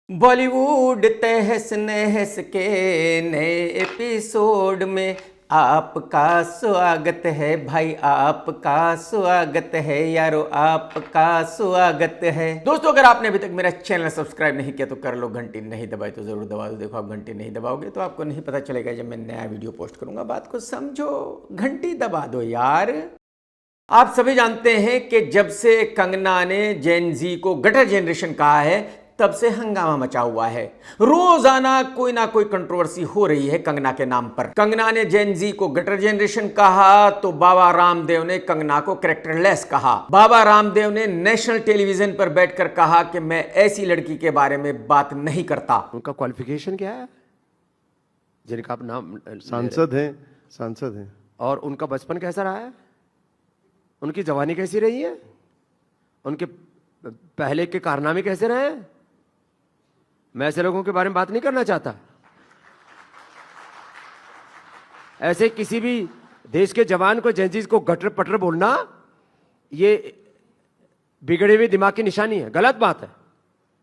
बॉलीवुड तहस नहस के नए एपिसोड में आपका स्वागत है भाई, आपका स्वागत है यारो, आपका स्वागत है। दोस्तों, अगर आपने अभी तक मेरा चैनल सब्सक्राइब नहीं किया तो कर लो, घंटी नहीं दबाई तो जरूर दबा दो। देखो, आप घंटी नहीं दबाओगे तो आपको नहीं पता चलेगा जब मैं नया वीडियो पोस्ट करूंगा। बात को समझो, घंटी दबा दो यार। आप सभी जानते हैं कि जब से कंगना ने जेन जी को गटर जनरेशन कहा है, तब से हंगामा मचा हुआ है। रोजाना कोई ना कोई कंट्रोवर्सी हो रही है कंगना के नाम पर। कंगना ने जेन जी को गटर जनरेशन कहा तो बाबा रामदेव ने कंगना को कैरेक्टरलेस कहा। बाबा रामदेव ने नेशनल टेलीविजन पर बैठकर कहा कि मैं ऐसी लड़की के बारे में बात नहीं करता। उनका क्वालिफिकेशन क्या है जिनका आप नाम सांसद हैं और उनका बचपन कैसा रहा है, उनकी जवानी कैसी रही है, उनके पहले के कारनामे कैसे रहे हैं। मैं ऐसे लोगों के बारे में बात नहीं करना चाहता। ऐसे किसी भी देश के जवान को जेनजीज को गटर पटर बोलना ये बिगड़े हुए दिमाग की निशानी है, गलत बात है।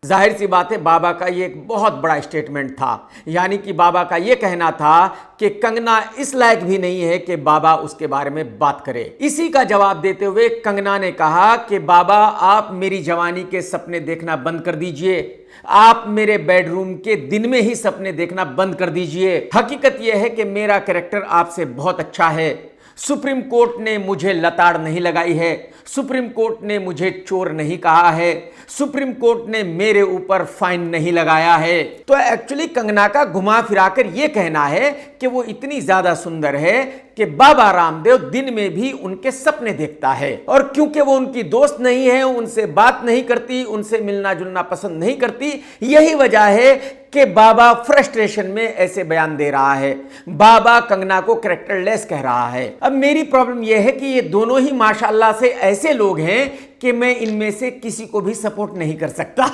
जाहिर सी बात है, बाबा का ये एक बहुत बड़ा स्टेटमेंट था। यानी कि बाबा का ये कहना था कि कंगना इस लायक भी नहीं है कि बाबा उसके बारे में बात करे। इसी का जवाब देते हुए कंगना ने कहा कि बाबा, आप मेरी जवानी के सपने देखना बंद कर दीजिए। आप मेरे बेडरूम के दिन में ही सपने देखना बंद कर दीजिए। हकीकत यह है कि मेरा कैरेक्टर आपसे बहुत अच्छा है। सुप्रीम कोर्ट ने मुझे लताड़ नहीं लगाई है, सुप्रीम कोर्ट ने मुझे चोर नहीं कहा है, सुप्रीम कोर्ट ने मेरे ऊपर फाइन नहीं लगाया है। तो एक्चुअली कंगना का घुमा फिराकर यह कहना है कि वो इतनी ज्यादा सुंदर है कि बाबा रामदेव दिन में भी उनके सपने देखता है। और क्योंकि वो उनकी दोस्त नहीं है, उनसे बात नहीं करती, उनसे मिलना जुलना पसंद नहीं करती, यही वजह है कि बाबा फ्रस्ट्रेशन में ऐसे बयान दे रहा है। बाबा कंगना को कैरेक्टरलेस कह रहा है। अब मेरी प्रॉब्लम यह है कि ये दोनों ही माशाल्लाह से ऐसे लोग हैं कि मैं इनमें से किसी को भी सपोर्ट नहीं कर सकता।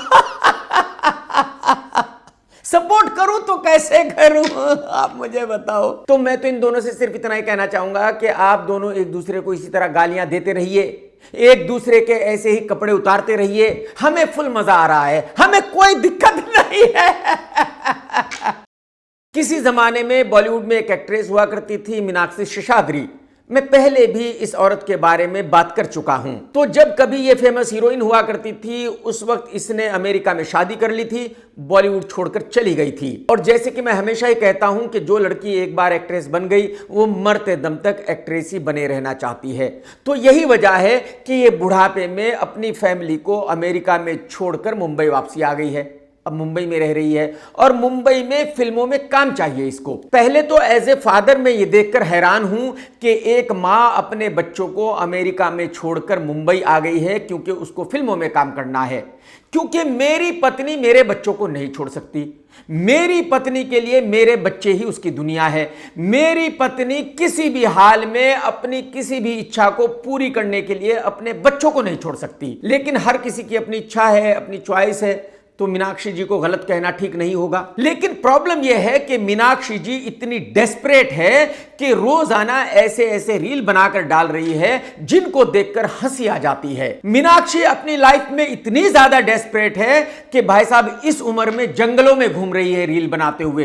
सपोर्ट करूं तो कैसे करूं, आप मुझे बताओ। तो मैं तो इन दोनों से सिर्फ इतना ही कहना चाहूंगा कि आप दोनों एक दूसरे को इसी तरह गालियां देते रहिए, एक दूसरे के ऐसे ही कपड़े उतारते रहिए। हमें फुल मजा आ रहा है, हमें कोई दिक्कत नहीं है। किसी जमाने में बॉलीवुड में एक एक्ट्रेस हुआ करती थी, मीनाक्षी शेषाद्री। मैं पहले भी इस औरत के बारे में बात कर चुका हूं। तो जब कभी ये फेमस हीरोइन हुआ करती थी, उस वक्त इसने अमेरिका में शादी कर ली थी, बॉलीवुड छोड़कर चली गई थी। और जैसे कि मैं हमेशा ही कहता हूं कि जो लड़की एक बार एक्ट्रेस बन गई, वो मरते दम तक एक्ट्रेस ही बने रहना चाहती है। तो यही वजह है कि ये बुढ़ापे में अपनी फैमिली को अमेरिका में छोड़कर मुंबई वापसी आ गई है। अब मुंबई में रह रही है और मुंबई में फिल्मों में काम चाहिए इसको। पहले तो एज ए फादर मैं ये देखकर हैरान हूं कि एक मां अपने बच्चों को अमेरिका में छोड़कर मुंबई आ गई है, क्योंकि उसको फिल्मों में काम करना है। क्योंकि मेरी पत्नी मेरे बच्चों को नहीं छोड़ सकती। मेरी पत्नी के लिए मेरे बच्चे ही उसकी दुनिया है। मेरी पत्नी किसी भी हाल में अपनी किसी भी इच्छा को पूरी करने के लिए अपने बच्चों को नहीं छोड़ सकती। लेकिन हर किसी की अपनी इच्छा है, अपनी चॉइस है, तो मीनाक्षी जी को गलत कहना ठीक नहीं होगा। लेकिन प्रॉब्लम यह है कि मीनाक्षी जी इतनी डेस्परेट है कि रोजाना ऐसे ऐसे रील बनाकर डाल रही है जिनको देखकर हंसी आ जाती है। मीनाक्षी अपनी लाइफ में इतनी ज्यादा डेस्परेट है कि भाई साहब इस उम्र में जंगलों में घूम रही है रील बनाते हुए।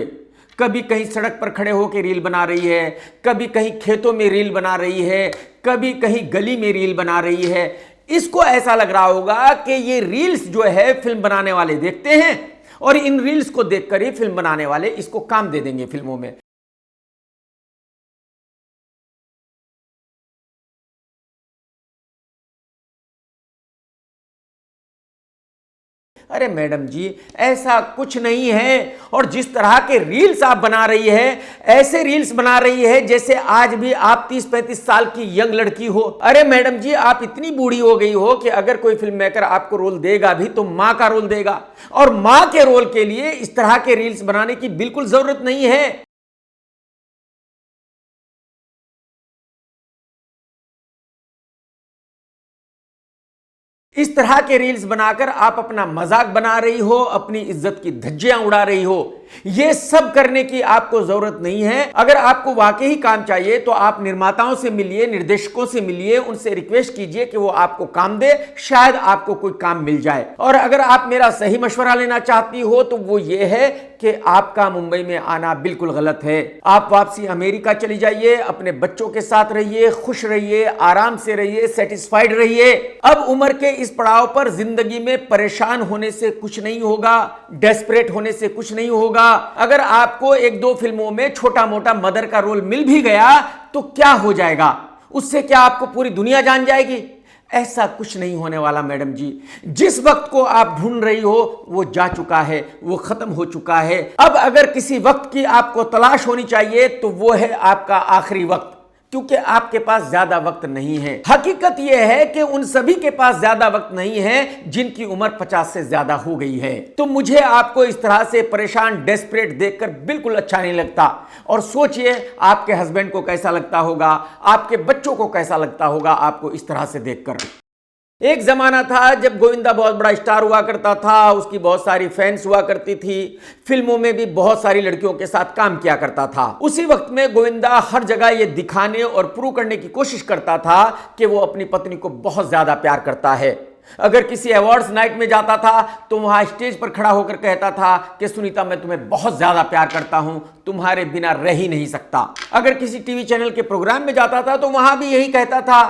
कभी कहीं सड़क पर खड़े होकर रील बना रही है, कभी कहीं खेतों में रील बना रही है, कभी कहीं गली में रील बना रही है। इसको ऐसा लग रहा होगा कि ये रील्स जो है फिल्म बनाने वाले देखते हैं और इन रील्स को देखकर ही फिल्म बनाने वाले इसको काम दे देंगे फिल्मों में। अरे मैडम जी, ऐसा कुछ नहीं है। और जिस तरह के रील्स आप बना रही है, ऐसे रील्स बना रही है जैसे आज भी आप 30-35 साल की यंग लड़की हो। अरे मैडम जी, आप इतनी बूढ़ी हो गई हो कि अगर कोई फिल्म मेकर आपको रोल देगा भी तो मां का रोल देगा, और मां के रोल के लिए इस तरह के रील्स बनाने की बिल्कुल जरूरत नहीं है। इस तरह के रील्स बनाकर आप अपना मजाक बना रही हो, अपनी इज्जत की धज्जियां उड़ा रही हो। ये सब करने की आपको जरूरत नहीं है। अगर आपको वाकई काम चाहिए तो आप निर्माताओं से मिलिए, निर्देशकों से मिलिए, उनसे रिक्वेस्ट कीजिए कि वो आपको काम दे, शायद आपको कोई काम मिल जाए। और अगर आप मेरा सही मशवरा लेना चाहती हो तो वो ये है कि आपका मुंबई में आना बिल्कुल गलत है। आप वापसी अमेरिका चली जाइए, अपने बच्चों के साथ रहिए, खुश रहिए, आराम से रहिए, सेटिस्फाइड रहिए। अब उम्र के इस पड़ाव पर जिंदगी में परेशान होने से कुछ नहीं होगा, डेस्परेट होने से कुछ नहीं होगा। अगर आपको एक दो फिल्मों में छोटा मोटा मदर का रोल मिल भी गया तो क्या हो जाएगा? उससे क्या आपको पूरी दुनिया जान जाएगी? ऐसा कुछ नहीं होने वाला मैडम जी। जिस वक्त को आप ढूंढ रही हो वो जा चुका है, वो खत्म हो चुका है। अब अगर किसी वक्त की आपको तलाश होनी चाहिए तो वो है आपका आखिरी वक्त, क्योंकि आपके पास ज्यादा वक्त नहीं है। हकीकत यह है कि उन सभी के पास ज्यादा वक्त नहीं है जिनकी उम्र 50 से ज्यादा हो गई है। तो मुझे आपको इस तरह से परेशान, डेस्परेट देखकर बिल्कुल अच्छा नहीं लगता। और सोचिए आपके हस्बैंड को कैसा लगता होगा, आपके बच्चों को कैसा लगता होगा आपको इस तरह से देखकर। एक जमाना था जब गोविंदा बहुत बड़ा स्टार हुआ करता था, उसकी बहुत सारी फैंस हुआ करती थी, फिल्मों में भी बहुत सारी लड़कियों के साथ काम किया करता था। उसी वक्त में गोविंदा हर जगह ये दिखाने और प्रूव करने की कोशिश करता था कि वो अपनी पत्नी को बहुत ज्यादा प्यार करता है। अगर किसी अवार्ड्स नाइट में जाता था तो वहां स्टेज पर खड़ा होकर कहता था कि सुनीता मैं तुम्हें बहुत ज्यादा प्यार करता हूं, तुम्हारे बिना रह ही नहीं सकता। अगर किसी टीवी चैनल के प्रोग्राम में जाता था तो वहां भी यही कहता था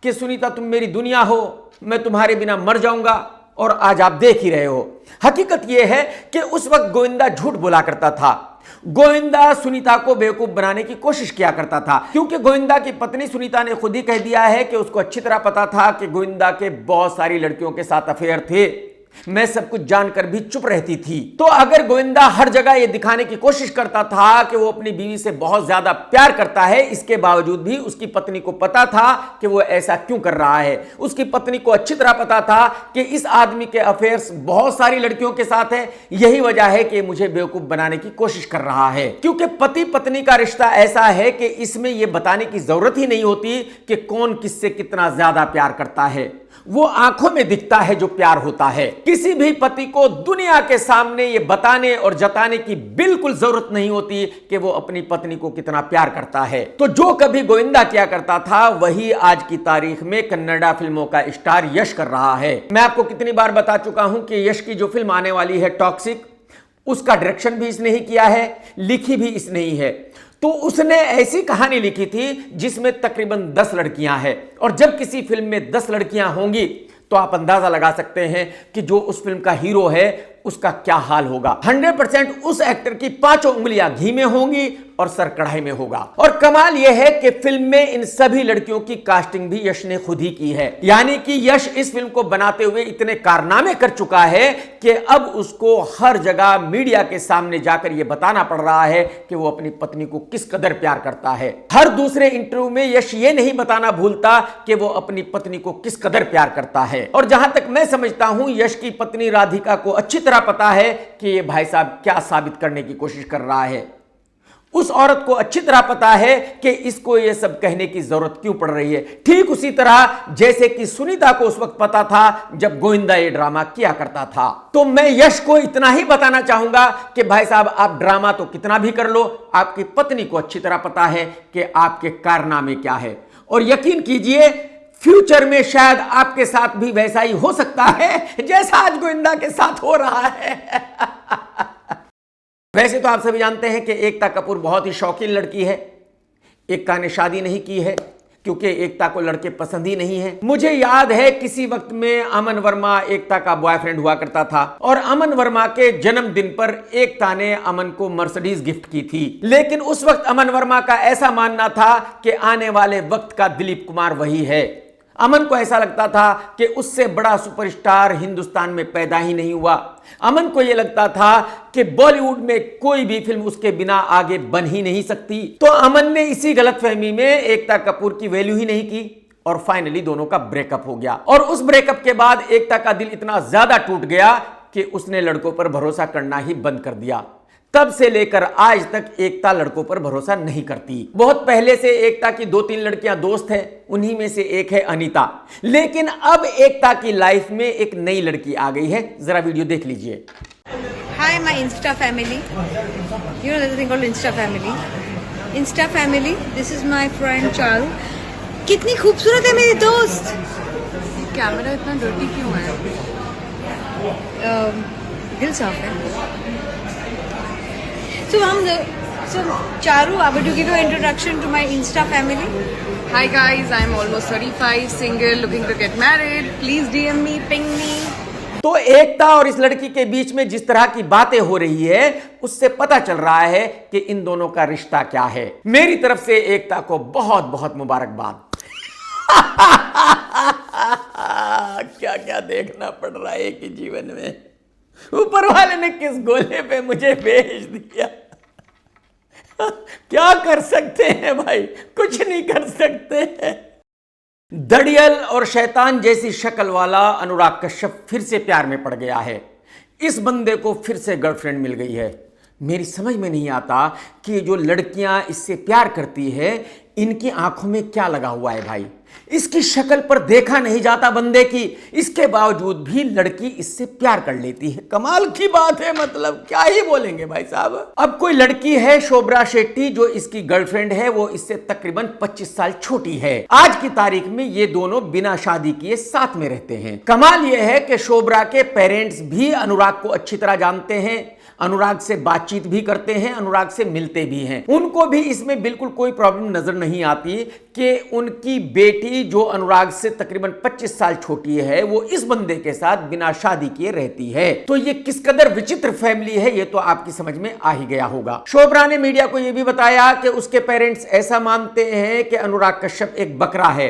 कि सुनीता तुम मेरी दुनिया हो, मैं तुम्हारे बिना मर जाऊंगा, और आज आप देख ही रहे हो। हकीकत यह है कि उस वक्त गोविंदा झूठ बोला करता था। गोविंदा सुनीता को बेवकूफ बनाने की कोशिश किया करता था, क्योंकि गोविंदा की पत्नी सुनीता ने खुद ही कह दिया है कि उसको अच्छी तरह पता था कि गोविंदा के बहुत सारी लड़कियों के साथ अफेयर थे। मैं सब कुछ जानकर भी चुप रहती थी। तो अगर गोविंदा हर जगह यह दिखाने की कोशिश करता था कि वो अपनी बीवी से बहुत ज्यादा प्यार करता है, इसके बावजूद भी उसकी पत्नी को पता था कि वो ऐसा क्यों कर रहा है। उसकी पत्नी को अच्छी तरह पता था कि इस आदमी के अफेयर्स बहुत सारी लड़कियों के साथ है, यही वजह है कि मुझे बेवकूफ बनाने की कोशिश कर रहा है। क्योंकि पति पत्नी का रिश्ता ऐसा है कि इसमें यह बताने की जरूरत ही नहीं होती कि कौन किससे कितना ज्यादा प्यार करता है, वो आंखों में दिखता है जो प्यार होता है। किसी भी पति को दुनिया के सामने ये बताने और जताने की बिल्कुल जरूरत नहीं होती कि वो अपनी पत्नी को कितना प्यार करता है। तो जो कभी गोविंदा किया करता था वही आज की तारीख में कन्नड़ा फिल्मों का स्टार यश कर रहा है। मैं आपको कितनी बार बता चुका हूं कि यश की जो फिल्म आने वाली है टॉक्सिक, उसका डायरेक्शन भी इसने ही किया है, लिखी भी इसने ही है। तो उसने ऐसी कहानी लिखी थी जिसमें तकरीबन 10 लड़कियां हैं, और जब किसी फिल्म में 10 लड़कियां होंगी तो आप अंदाजा लगा सकते हैं कि जो उस फिल्म का हीरो है उसका क्या हाल होगा। 100% उस एक्टर की 5 उंगलियां घी में होंगी और सर कढ़ाई में होगा। और कमाल यह है कि फिल्म में इन सभी लड़कियों की कास्टिंग भी यश ने खुद ही की है। यानी कि यश इस फिल्म को बनाते हुए इतने कारनामे कर चुका है कि अब उसको हर जगह मीडिया के सामने जाकर यह बताना पड़ रहा है कि वो अपनी पत्नी को किस कदर प्यार करता है। हर दूसरे इंटरव्यू में यश ये नहीं बताना भूलता कि वो अपनी पत्नी को किस कदर प्यार करता है। और जहां तक मैं समझता हूं यश की पत्नी राधिका को अच्छी तरह पता है कि ये भाई साहब क्या साबित करने की कोशिश कर रहा है। उस औरत को अच्छी तरह पता है कि इसको यह सब कहने की जरूरत क्यों पड़ रही है। ठीक उसी तरह जैसे कि सुनीता को उस वक्त पता था जब गोविंदा ये ड्रामा किया करता था। तो मैं यश को इतना ही बताना चाहूंगा कि भाई साहब आप ड्रामा तो कितना भी कर लो, आपकी पत्नी को अच्छी तरह पता है कि आपके कारनामे क्या है। और यकीन कीजिए फ्यूचर में शायद आपके साथ भी वैसा ही हो सकता है जैसा आज गोविंदा के साथ हो रहा है। वैसे तो आप सभी जानते हैं कि एकता कपूर बहुत ही शौकीन लड़की है। एकता ने शादी नहीं की है क्योंकि एकता को लड़के पसंद ही नहीं है। मुझे याद है किसी वक्त में अमन वर्मा एकता का बॉयफ्रेंड हुआ करता था, और अमन वर्मा के जन्मदिन पर एकता ने अमन को मर्सिडीज गिफ्ट की थी। लेकिन उस वक्त अमन वर्मा का ऐसा मानना था कि आने वाले वक्त का दिलीप कुमार वही है। अमन को ऐसा लगता था कि उससे बड़ा सुपरस्टार हिंदुस्तान में पैदा ही नहीं हुआ। अमन को यह लगता था कि बॉलीवुड में कोई भी फिल्म उसके बिना आगे बन ही नहीं सकती। तो अमन ने इसी गलतफहमी में एकता कपूर की वैल्यू ही नहीं की, और फाइनली दोनों का ब्रेकअप हो गया। और उस ब्रेकअप के बाद एकता का दिल इतना ज्यादा टूट गया कि उसने लड़कों पर भरोसा करना ही बंद कर दिया। तब से लेकर आज तक एकता लड़कों पर भरोसा नहीं करती। बहुत पहले से एकता की 2-3 लड़कियां दोस्त हैं, उन्हीं में से एक है अनीता। लेकिन अब एकता की लाइफ में एक नई लड़की आ गई है, जरा वीडियो देख लीजिए। Hi, my Insta family. You know there's a thing called Insta family. Insta family. This is my friend Charu. कितनी खूबसूरत है मेरी दोस्त. कैमरा इतना डर्टी क्यों है? दिल साफ है. So Charu, I would you give your introduction to my Insta family? Hi guys, I'm almost 35, single, looking to get married. Please DM me, ping me. तो एकता और इस लड़की के बीच में जिस तरह की बातें हो रही है उससे पता चल रहा है कि इन दोनों का रिश्ता क्या है। मेरी तरफ से एकता को बहुत बहुत मुबारकबाद। क्या क्या देखना पड़ रहा है कि जीवन में, ऊपर वाले ने किस गोले पे मुझे भेज दिया। क्या कर सकते हैं भाई, कुछ नहीं कर सकते हैं। दड़ियल और शैतान जैसी शक्ल वाला अनुराग कश्यप फिर से प्यार में पड़ गया है। इस बंदे को फिर से गर्लफ्रेंड मिल गई है। मेरी समझ में नहीं आता कि जो लड़कियां इससे प्यार करती है इनकी आंखों में क्या लगा हुआ है भाई। इसकी शक्ल पर देखा नहीं जाता बंदे की, इसके बावजूद भी लड़की इससे प्यार कर लेती है। कमाल की बात है, मतलब क्या ही बोलेंगे भाई साहब। अब कोई लड़की है शोभरा शेट्टी जो इसकी गर्लफ्रेंड है, वो इससे तकरीबन 25 साल छोटी है। आज की तारीख में ये दोनों बिना शादी किए साथ में रहते हैं। कमाल यह है कि शोभरा के पेरेंट्स भी अनुराग को अच्छी तरह जानते हैं, अनुराग से बातचीत भी करते हैं, अनुराग से मिलते भी हैं। उनको भी इसमें बिल्कुल कोई प्रॉब्लम नजर नहीं आती कि उनकी बेटी जो अनुराग से तकरीबन 25 साल छोटी है वो इस बंदे के साथ बिना शादी किए रहती है। तो ये किस कदर विचित्र फैमिली है ये तो आपकी समझ में आ ही गया होगा। शोभरा ने मीडिया को यह भी बताया कि उसके पेरेंट्स ऐसा मानते हैं कि अनुराग कश्यप एक बकरा है,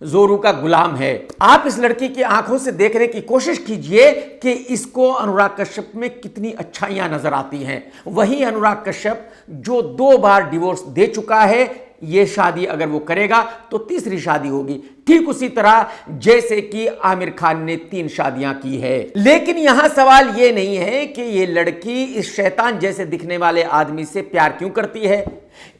जोरू का गुलाम है। आप इस लड़की की आंखों से देखने की कोशिश कीजिए कि इसको अनुराग कश्यप में कितनी अच्छाइयां नजर आती हैं। वही अनुराग कश्यप जो 2 बार डिवोर्स दे चुका है, ये शादी अगर वो करेगा तो तीसरी शादी होगी, ठीक उसी तरह जैसे कि आमिर खान ने 3 शादियां की है। लेकिन यहां सवाल ये नहीं है कि ये लड़की इस शैतान जैसे दिखने वाले आदमी से प्यार क्यों करती है,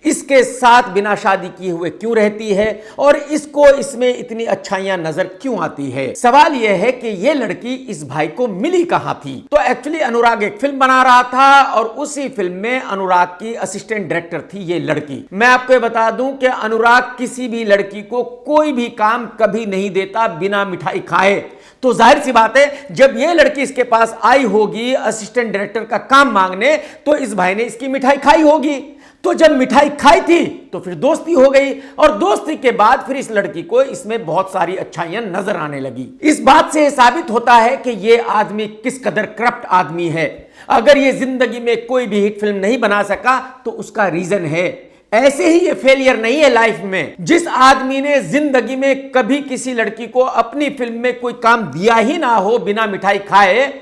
इसके साथ बिना शादी किए हुए क्यों रहती है और इसको इसमें इतनी अच्छाइयां नजर क्यों आती है। सवाल यह है कि यह लड़की इस भाई को मिली कहां थी। तो एक्चुअली अनुराग एक फिल्म बना रहा था और उसी फिल्म में अनुराग की असिस्टेंट डायरेक्टर थी ये लड़की। मैं आपको ये बता दूं कि अनुराग किसी भी लड़की को कोई भी काम कभी नहीं देता बिना मिठाई खाए। तो जाहिर सी बात है जब यह लड़की इसके पास आई होगी असिस्टेंट डायरेक्टर का काम मांगने तो इस भाई ने इसकी मिठाई खाई होगी। तो जब मिठाई खाई थी तो फिर दोस्ती हो गई और दोस्ती के बाद फिर इस लड़की को इसमें बहुत सारी अच्छाइयां नजर आने लगी। इस बात से साबित होता है कि यह आदमी किस कदर करप्ट आदमी है। अगर यह जिंदगी में कोई भी हिट फिल्म नहीं बना सका तो उसका रीजन है। ऐसे ही ये फेलियर नहीं है लाइफ में। जिस आदमी ने जिंदगी में कभी किसी लड़की को अपनी फिल्म में कोई काम दिया ही ना हो बिना मिठाई खाए,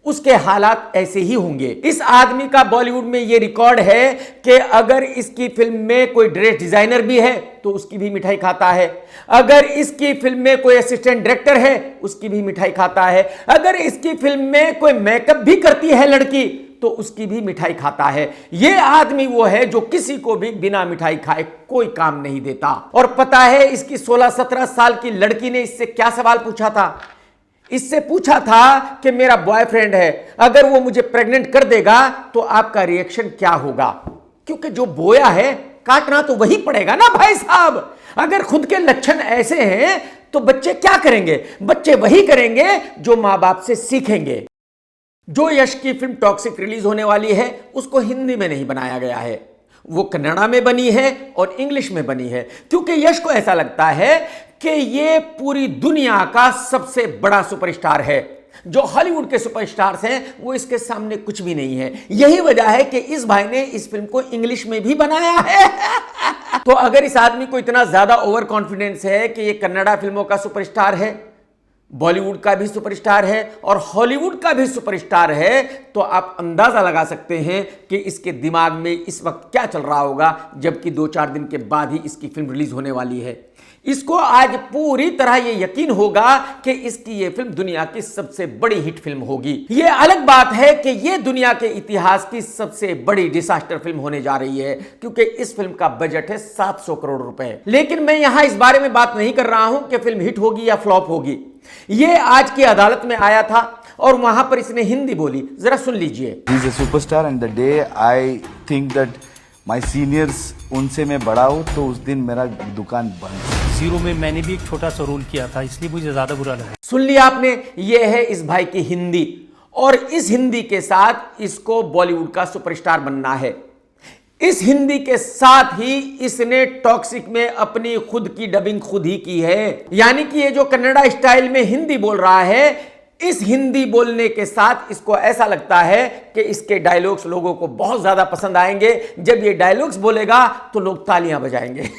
उसके हालात ऐसे ही होंगे। इस आदमी का बॉलीवुड में यह रिकॉर्ड है कि अगर इसकी फिल्म में कोई ड्रेस डिजाइनर भी है तो उसकी भी मिठाई खाता है, अगर इसकी फिल्म में कोई असिस्टेंट डायरेक्टर है उसकी भी मिठाई खाता है, अगर इसकी फिल्म में कोई मेकअप भी करती है लड़की तो उसकी भी मिठाई खाता है। यह आदमी वो है जो किसी को भी बिना मिठाई खाए कोई काम नहीं देता। और पता है इसकी 16-17 साल की लड़की ने इससे क्या सवाल पूछा था? इससे पूछा था कि मेरा बॉयफ्रेंड है, अगर वो मुझे प्रेग्नेंट कर देगा तो आपका रिएक्शन क्या होगा? क्योंकि जो बोया है काटना तो वही पड़ेगा ना भाई साहब। अगर खुद के लक्षण ऐसे हैं तो बच्चे क्या करेंगे? बच्चे वही करेंगे जो मां बाप से सीखेंगे। जो यश की फिल्म टॉक्सिक रिलीज होने वाली है उसको हिंदी में नहीं बनाया गया है, वो कन्नड़ा में बनी है और इंग्लिश में बनी है, क्योंकि यश को ऐसा लगता है कि ये पूरी दुनिया का सबसे बड़ा सुपरस्टार है। जो हॉलीवुड के सुपरस्टार्स हैं वो इसके सामने कुछ भी नहीं है। यही वजह है कि इस भाई ने इस फिल्म को इंग्लिश में भी बनाया है। तो अगर इस आदमी को इतना ज्यादा ओवर कॉन्फिडेंस है कि ये कन्नड़ा फिल्मों का सुपरस्टार है बॉलीवुड का भी सुपरस्टार है और हॉलीवुड का भी सुपरस्टार है, तो आप अंदाजा लगा सकते हैं कि इसके दिमाग में इस वक्त क्या चल रहा होगा, जबकि 2-4 दिन के बाद ही इसकी फिल्म रिलीज होने वाली है। इसको आज पूरी तरह यह यकीन होगा कि इसकी यह फिल्म दुनिया की सबसे बड़ी हिट फिल्म होगी। यह अलग बात है कि यह दुनिया के इतिहास की सबसे बड़ी डिजास्टर फिल्म होने जा रही है, क्योंकि इस फिल्म का बजट है 700 करोड़ रुपए। लेकिन मैं यहां इस बारे में बात नहीं कर रहा हूं कि फिल्म हिट होगी या फ्लॉप होगी। यह आज की अदालत में आया था और वहां पर इसने हिंदी बोली, जरा सुन लीजिए। He is a superstar and the day I think that my seniors उनसे मैं बड़ा हूँ तो उस दिन मेरा दुकान बंद। जीरो में मैंने भी एक छोटा सा रोल किया था, इसलिए मुझे ज्यादा बुरा लगा। सुन लिया आपने, यह है इस भाई की हिंदी, और इस हिंदी के साथ इसको बॉलीवुड का सुपरस्टार बनना है। इस हिंदी के साथ ही इसने टॉक्सिक में अपनी खुद की डबिंग खुद ही की है, यानी कि ये जो कन्नड़ा स्टाइल में हिंदी बोल रहा है, इस हिंदी बोलने के साथ इसको ऐसा लगता है कि इसके डायलॉग्स लोगों को बहुत ज्यादा पसंद आएंगे। जब ये डायलॉग्स बोलेगा तो लोग तालियां बजाएंगे।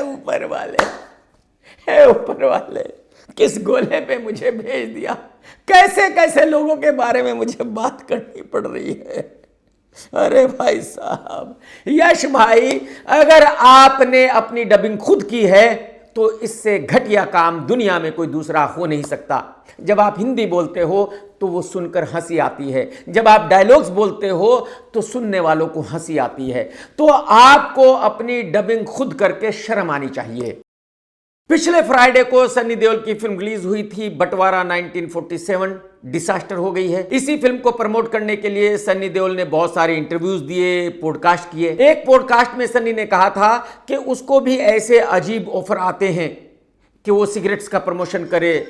ऊपर वाले किस गोले पे मुझे भेज दिया, कैसे कैसे लोगों के बारे में मुझे बात करनी पड़ रही है। अरे भाई साहब, यश भाई, अगर आपने अपनी डबिंग खुद की है तो इससे घटिया काम दुनिया में कोई दूसरा हो नहीं सकता। जब आप हिंदी बोलते हो तो वो सुनकर हंसी आती है, जब आप डायलॉग्स बोलते हो तो सुनने वालों को हंसी आती है। तो आपको अपनी डबिंग खुद करके शर्म आनी चाहिए। पिछले फ्राइडे को सन्नी देओल की फिल्म रिलीज हुई थी बंटवारा 1947, डिसास्टर हो गई है। इसी फिल्म को प्रमोट करने के लिए सन्नी देओल ने बहुत सारे इंटरव्यूज दिए, पॉडकास्ट किए। एक पॉडकास्ट में सन्नी ने कहा था कि उसको भी ऐसे अजीब ऑफर आते हैं कि वो सिगरेट्स का प्रमोशन करे,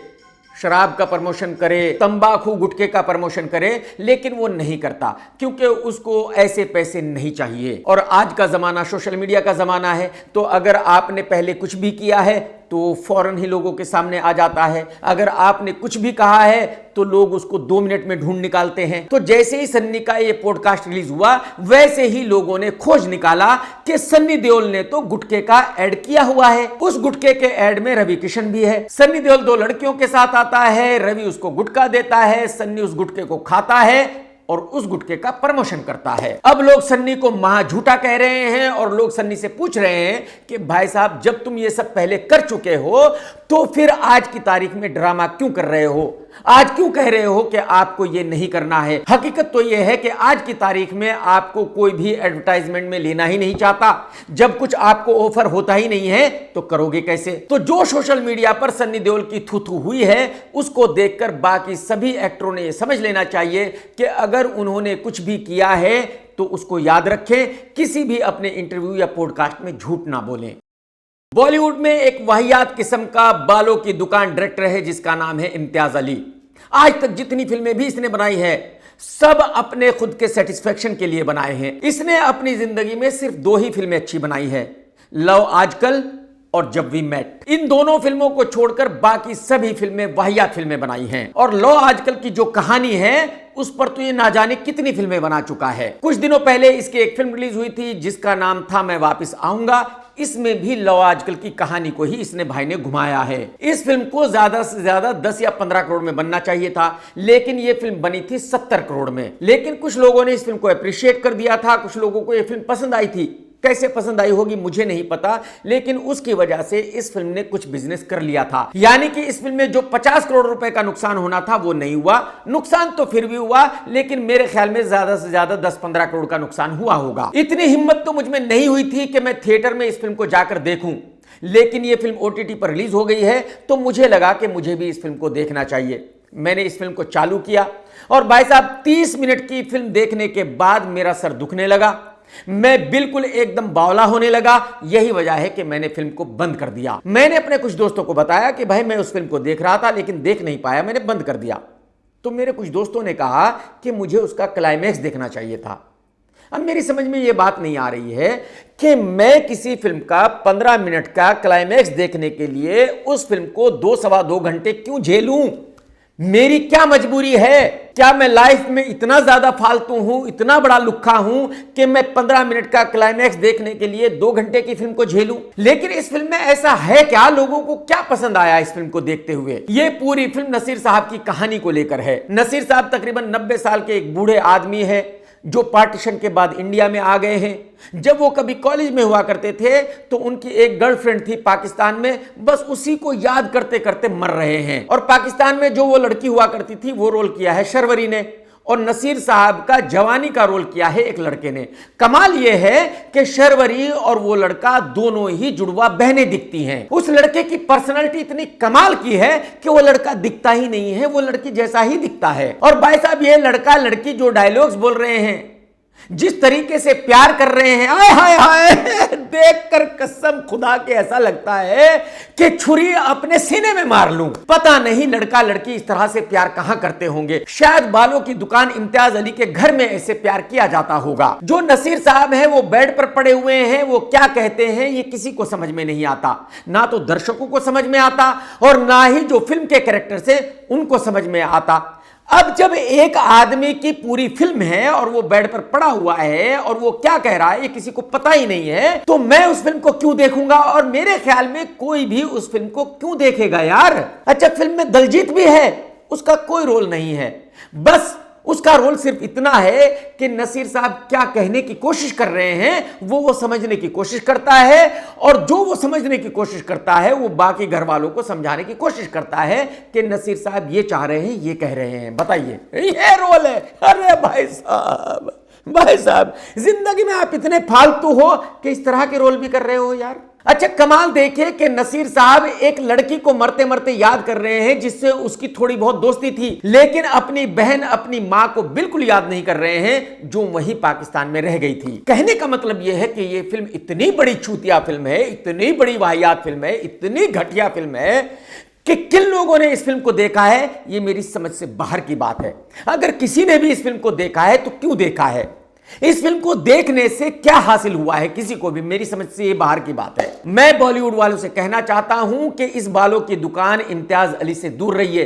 शराब का प्रमोशन करे, तंबाकू गुटखे का प्रमोशन करे, लेकिन वो नहीं करता क्योंकि उसको ऐसे पैसे नहीं चाहिए। और आज का जमाना सोशल मीडिया का जमाना है, तो अगर आपने पहले कुछ भी किया है तो फौरन ही लोगों के सामने आ जाता है। अगर आपने कुछ भी कहा है तो लोग उसको 2 मिनट में ढूंढ निकालते हैं। तो जैसे ही सन्नी का ये पॉडकास्ट रिलीज हुआ, वैसे ही लोगों ने खोज निकाला कि सन्नी देओल ने तो गुटखे का ऐड किया हुआ है। उस गुटखे के ऐड में रवि किशन भी है। सन्नी देओल 2 लड़कियों के साथ आता है, रवि उसको गुटखा देता है, सन्नी उस गुटखे को खाता है और उस गुटखे का प्रमोशन करता है। अब लोग सन्नी को महा झूठा कह रहे हैं और लोग सन्नी से पूछ रहे हैं कि भाई साहब, जब तुम ये सब पहले कर चुके हो तो फिर आज की तारीख में ड्रामा क्यों कर रहे हो? आज क्यों कह रहे हो कि आपको ये नहीं करना है? हकीकत तो ये है कि आज की तारीख में आपको कोई भी एडवर्टाइजमेंट में लेना ही नहीं चाहता। जब कुछ आपको ऑफर होता ही नहीं है तो करोगे कैसे? तो जो सोशल मीडिया पर सन्नी देओल की थू हुई है, उसको देखकर बाकी सभी एक्टरों ने समझ लेना चाहिए कि अगर उन्होंने कुछ भी किया है तो उसको याद रखें, किसी भी अपने इंटरव्यू या पॉडकास्ट में झूठ ना बोलें। बॉलीवुड में एक वाहियात किस्म का बालों की दुकान डायरेक्टर है जिसका नाम है इम्तियाज अली। आज तक जितनी फिल्में भी इसने बनाई है, सब अपने खुद के सेटिस्फेक्शन के लिए बनाए हैं। इसने अपनी जिंदगी में सिर्फ 2 ही फिल्में अच्छी बनाई है, लव आजकल और जब वी मेट। इन दोनों फिल्मों को छोड़कर बाकी सभी फिल्में वाहियात फिल्में बनाई हैं। और लव आजकल की जो कहानी है उस पर तो ये ना जाने कितनी फिल्में बना चुका है। कुछ दिनों पहले इसकी एक फिल्म रिलीज हुई थी जिसका नाम था मैं वापस आऊंगा। इसमें भी लव आजकल की कहानी को ही इसने भाई ने घुमाया है। इस फिल्म को ज्यादा से ज्यादा 10 या 15 करोड़ में बनना चाहिए था, लेकिन यह फिल्म बनी थी 70 करोड़ में। लेकिन कुछ लोगों ने इस फिल्म को अप्रिशिएट कर दिया था, कुछ लोगों को यह फिल्म पसंद आई थी। कैसे पसंद आई होगी मुझे नहीं पता, लेकिन उसकी वजह से इस फिल्म ने कुछ बिजनेस कर लिया था। यानी कि इस फिल्म में जो 50 करोड़ रुपए का नुकसान होना था वो नहीं हुआ। नुकसान तो फिर भी हुआ, लेकिन मेरे ख्याल में ज्यादा से ज्यादा 10-15 करोड़ का नुकसान हुआ होगा। इतनी हिम्मत तो मुझ में नहीं हुई थी कि मैं थिएटर में इस फिल्म को जाकर देखूं, लेकिन यह फिल्म OTT पर रिलीज हो गई है तो मुझे लगा कि मुझे भी इस फिल्म को देखना चाहिए। मैंने इस फिल्म को चालू किया और भाई साहब 30 मिनट की फिल्म देखने के बाद मेरा सर दुखने लगा, मैं बिल्कुल एकदम बावला होने लगा। यही वजह है कि मैंने फिल्म को बंद कर दिया। मैंने अपने कुछ दोस्तों को बताया कि भाई मैं उस फिल्म को देख रहा था लेकिन देख नहीं पाया, मैंने बंद कर दिया। तो मेरे कुछ दोस्तों ने कहा कि मुझे उसका क्लाइमैक्स देखना चाहिए था। अब मेरी समझ में यह बात नहीं आ रही है कि मैं किसी फिल्म का 15 मिनट का क्लाइमैक्स देखने के लिए उस फिल्म को 2-2.25 घंटे क्यों झेलूं? मेरी क्या मजबूरी है? क्या मैं लाइफ में इतना ज्यादा फालतू हूं, इतना बड़ा लुक्खा हूं कि मैं 15 मिनट का क्लाइमैक्स देखने के लिए 2 घंटे की फिल्म को झेलूं? लेकिन इस फिल्म में ऐसा है क्या? लोगों को क्या पसंद आया इस फिल्म को देखते हुए? ये पूरी फिल्म नसीर साहब की कहानी को लेकर है। नसीर साहब तकरीबन 90 साल के एक बूढ़े आदमी है जो पार्टीशन के बाद इंडिया में आ गए हैं। जब वो कभी कॉलेज में हुआ करते थे तो उनकी एक गर्लफ्रेंड थी पाकिस्तान में, बस उसी को याद करते करते मर रहे हैं। और पाकिस्तान में जो वो लड़की हुआ करती थी वो रोल किया है शर्वरी ने, और नसीर साहब का जवानी का रोल किया है एक लड़के ने। कमाल यह है कि शर्वरी और वो लड़का दोनों ही जुड़वा बहनें दिखती हैं। उस लड़के की पर्सनालिटी इतनी कमाल की है कि वो लड़का दिखता ही नहीं है, वो लड़की जैसा ही दिखता है। और भाई साहब ये लड़का लड़की जो डायलॉग्स बोल रहे हैं, जिस तरीके से प्यार कर रहे हैं, आय हाय हाय, देखकर कसम खुदा के ऐसा लगता है कि छुरी अपने सीने में मार लूं। पता नहीं लड़का लड़की इस तरह से प्यार कहां करते होंगे। शायद बालों की दुकान इम्तियाज अली के घर में ऐसे प्यार किया जाता होगा। जो नसीर साहब हैं वो बेड पर पड़े हुए हैं, वो क्या कहते हैं ये किसी को समझ में नहीं आता, ना तो दर्शकों को समझ में आता और ना ही जो फिल्म के कैरेक्टर से उनको समझ में आता। अब जब एक आदमी की पूरी फिल्म है और वो बेड पर पड़ा हुआ है और वो क्या कह रहा है ये किसी को पता ही नहीं है, तो मैं उस फिल्म को क्यों देखूंगा? और मेरे ख्याल में कोई भी उस फिल्म को क्यों देखेगा यार? अच्छा, फिल्म में दलजीत भी है, उसका कोई रोल नहीं है, बस उसका रोल सिर्फ इतना है कि नसीर साहब क्या कहने की कोशिश कर रहे हैं वो समझने की कोशिश करता है, और जो वो समझने की कोशिश करता है वो बाकी घर वालों को समझाने की कोशिश करता है कि नसीर साहब ये चाह रहे हैं, ये कह रहे हैं। बताइए, ये रोल है। अरे भाई साहब, जिंदगी में आप इतने फालतू हो कि इस तरह के रोल भी कर रहे हो यार। अच्छा, कमाल देखिए कि नसीर साहब एक लड़की को मरते मरते याद कर रहे हैं जिससे उसकी थोड़ी बहुत दोस्ती थी, लेकिन अपनी बहन, अपनी मां को बिल्कुल याद नहीं कर रहे हैं जो वहीं पाकिस्तान में रह गई थी। कहने का मतलब यह है कि यह फिल्म इतनी बड़ी चूतिया फिल्म है, इतनी बड़ी वाहियात फिल्म है, इतनी घटिया फिल्म है कि किन लोगों ने इस फिल्म को देखा है ये मेरी समझ से बाहर की बात है। अगर किसी ने भी इस फिल्म को देखा है तो क्यों देखा है? इस फिल्म को देखने से क्या हासिल हुआ है किसी को भी? मेरी समझ से ये बाहर की बात है। मैं बॉलीवुड वालों से कहना चाहता हूं कि इस बालों की दुकान इम्तियाज अली से दूर रहिए।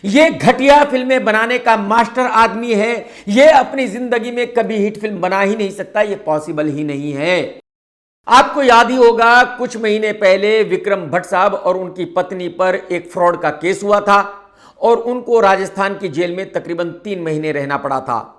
ये घटिया फिल्में बनाने का मास्टर आदमी है, ये अपनी जिंदगी में कभी हिट फिल्म बना ही नहीं सकता, ये पॉसिबल ही नहीं है। आपको याद ही होगा कुछ महीने पहले विक्रम भट्ट साहब और उनकी पत्नी पर एक फ्रॉड का केस हुआ था और उनको राजस्थान की जेल में तकरीबन 3 महीने रहना पड़ा था।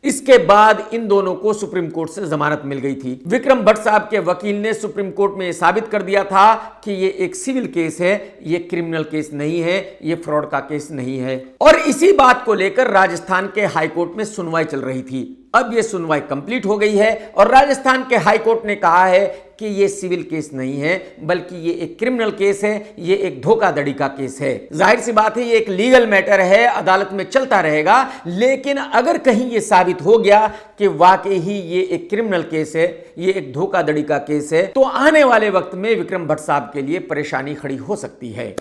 इसके बाद इन दोनों को सुप्रीम कोर्ट से जमानत मिल गई थी। विक्रम भट्ट साहब के वकील ने सुप्रीम कोर्ट में साबित कर दिया था कि ये एक सिविल केस है, ये क्रिमिनल केस नहीं है, ये फ्रॉड का केस नहीं है। और इसी बात को लेकर राजस्थान के हाई कोर्ट में सुनवाई चल रही थी। अब ये सुनवाई कंप्लीट हो गई है और राजस्थान के हाई कोर्ट ने कहा है कि ये सिविल केस नहीं है बल्कि ये एक क्रिमिनल केस है, ये एक धोखाधड़ी का केस है। जाहिर सी बात है ये एक लीगल मैटर है, अदालत में चलता रहेगा, लेकिन अगर कहीं ये साबित हो गया कि वाकई ही ये एक क्रिमिनल केस है, ये एक धोखाधड़ी का केस है, तो आने वाले वक्त में विक्रम भट्ट साहब के लिए परेशानी खड़ी हो सकती है।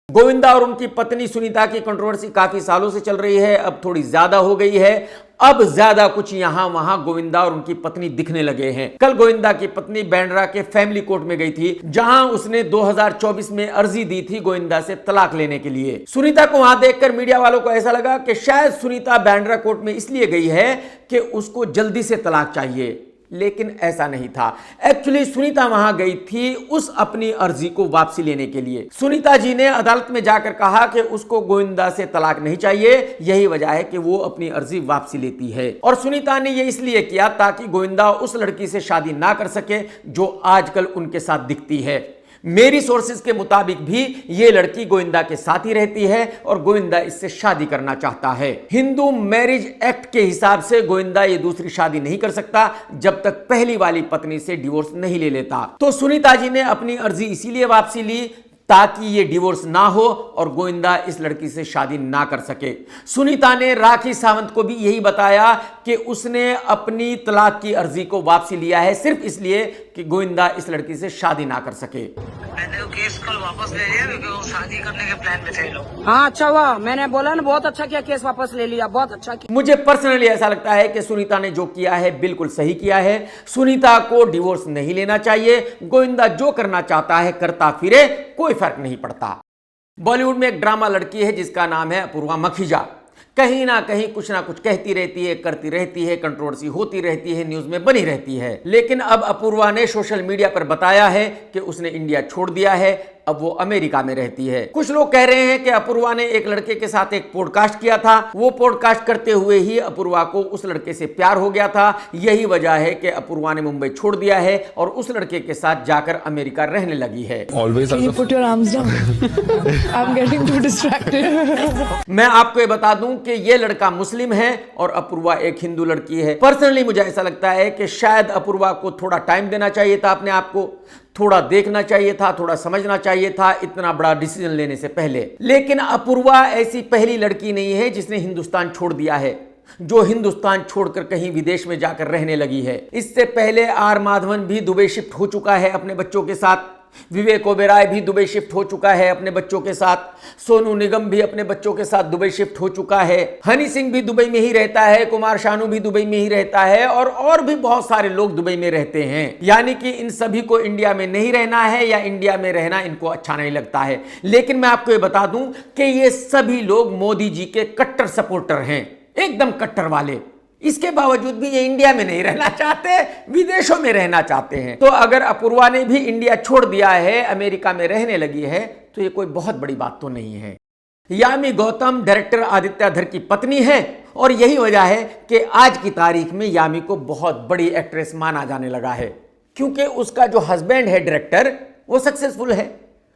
गोविंदा और उनकी पत्नी सुनीता की कंट्रोवर्सी काफी सालों से चल रही है, अब थोड़ी ज्यादा हो गई है। अब ज्यादा कुछ यहां वहां गोविंदा और उनकी पत्नी दिखने लगे हैं। कल गोविंदा की पत्नी बांद्रा के फैमिली कोर्ट में गई थी, जहां उसने 2024 में अर्जी दी थी गोविंदा से तलाक लेने के लिए। सुनीता को वहां देखकर मीडिया वालों को ऐसा लगा कि शायद सुनीता बांद्रा कोर्ट में इसलिए गई है कि उसको जल्दी से तलाक चाहिए, लेकिन ऐसा नहीं था। एक्चुअली सुनीता वहां गई थी उस अपनी अर्जी को वापसी लेने के लिए। सुनीता जी ने अदालत में जाकर कहा कि उसको गोविंदा से तलाक नहीं चाहिए, यही वजह है कि वो अपनी अर्जी वापसी लेती है। और सुनीता ने यह इसलिए किया ताकि गोविंदा उस लड़की से शादी ना कर सके जो आजकल उनके साथ दिखती है। मेरी सोर्सेज के मुताबिक भी ये लड़की गोविंदा के साथ ही रहती है और गोविंदा इससे शादी करना चाहता है। हिंदू मैरिज एक्ट के हिसाब से गोविंदा ये दूसरी शादी नहीं कर सकता जब तक पहली वाली पत्नी से डिवोर्स नहीं ले लेता। तो सुनीता जी ने अपनी अर्जी इसीलिए वापसी ली ताकि ये डिवोर्स ना हो और गोविंदा इस लड़की से शादी ना कर सके। सुनीता ने राखी सावंत को भी यही बताया कि उसने अपनी तलाक की अर्जी को वापसी लिया है सिर्फ इसलिए कि गोविंदा इस लड़की से शादी ना कर सके। मैंने वो केस कल वापस ले लिया क्योंकि वो शादी करने के प्लान में थे लोग। हाँ, अच्छा हुआ, मैंने बोला ना, बहुत अच्छा किया, केस वापस ले लिया, बहुत अच्छा किया। मुझे पर्सनली ऐसा लगता है कि सुनीता ने जो किया है बिल्कुल सही किया है। सुनीता को डिवोर्स नहीं लेना चाहिए। गोविंदा जो करना चाहता है करता फिरे, कोई फर्क नहीं पड़ता। बॉलीवुड में एक ड्रामा लड़की है जिसका नाम है अपूर्वा मखीजा। कहीं ना कहीं कुछ ना कुछ कहती रहती है, करती रहती है, कंट्रोवर्सी होती रहती है, न्यूज में बनी रहती है। लेकिन अब अपूर्वा ने सोशल मीडिया पर बताया है कि उसने इंडिया छोड़ दिया है, अब वो अमेरिका में रहती है। कुछ लोग कह रहे हैं कि अपूर्वा ने एक लड़के के साथ एक पॉडकास्ट किया था, वो पॉडकास्ट करते हुए ही अपूर्वा को उस लड़के से प्यार हो गया था। यही वजह है कि अपूर्वा ने मुंबई छोड़ दिया है और उस लड़के के साथ जाकर अमेरिका रहने लगी है। मैं आपको ये बता दूं कि ये लड़का मुस्लिम है और अपूर्वा एक हिंदू लड़की है। पर्सनली मुझे ऐसा लगता है कि शायद अपूर्वा को थोड़ा टाइम देना चाहिए था, अपने आप को थोड़ा देखना चाहिए था, थोड़ा समझना चाहिए था इतना बड़ा डिसीजन लेने से पहले। लेकिन अपूर्वा ऐसी पहली लड़की नहीं है जिसने हिंदुस्तान छोड़ दिया है, जो हिंदुस्तान छोड़कर कहीं विदेश में जाकर रहने लगी है। इससे पहले आर माधवन भी दुबई शिफ्ट हो चुका है अपने बच्चों के साथ, विवेक ओबेरॉय भी दुबई शिफ्ट हो चुका है अपने बच्चों के साथ, सोनू निगम भी अपने बच्चों के साथ दुबई शिफ्ट हो चुका है, हनी सिंह भी दुबई में ही रहता है, कुमार शानू भी दुबई में ही रहता है और भी बहुत सारे लोग दुबई में रहते हैं। यानी कि इन सभी को इंडिया में नहीं रहना है या इंडिया में रहना इनको अच्छा नहीं लगता है। लेकिन मैं आपको ये बता दूं कि ये सभी लोग मोदी जी के कट्टर सपोर्टर हैं, एकदम कट्टर वाले। इसके बावजूद भी ये इंडिया में नहीं रहना चाहते, विदेशों में रहना चाहते हैं। तो अगर अपूर्वा ने भी इंडिया छोड़ दिया है, अमेरिका में रहने लगी है, तो ये कोई बहुत बड़ी बात तो नहीं है। यामी गौतम डायरेक्टर आदित्य धर की पत्नी है और यही वजह है कि आज की तारीख में यामी को बहुत बड़ी एक्ट्रेस माना जाने लगा है, क्योंकि उसका जो हस्बैंड है डायरेक्टर, वो सक्सेसफुल है।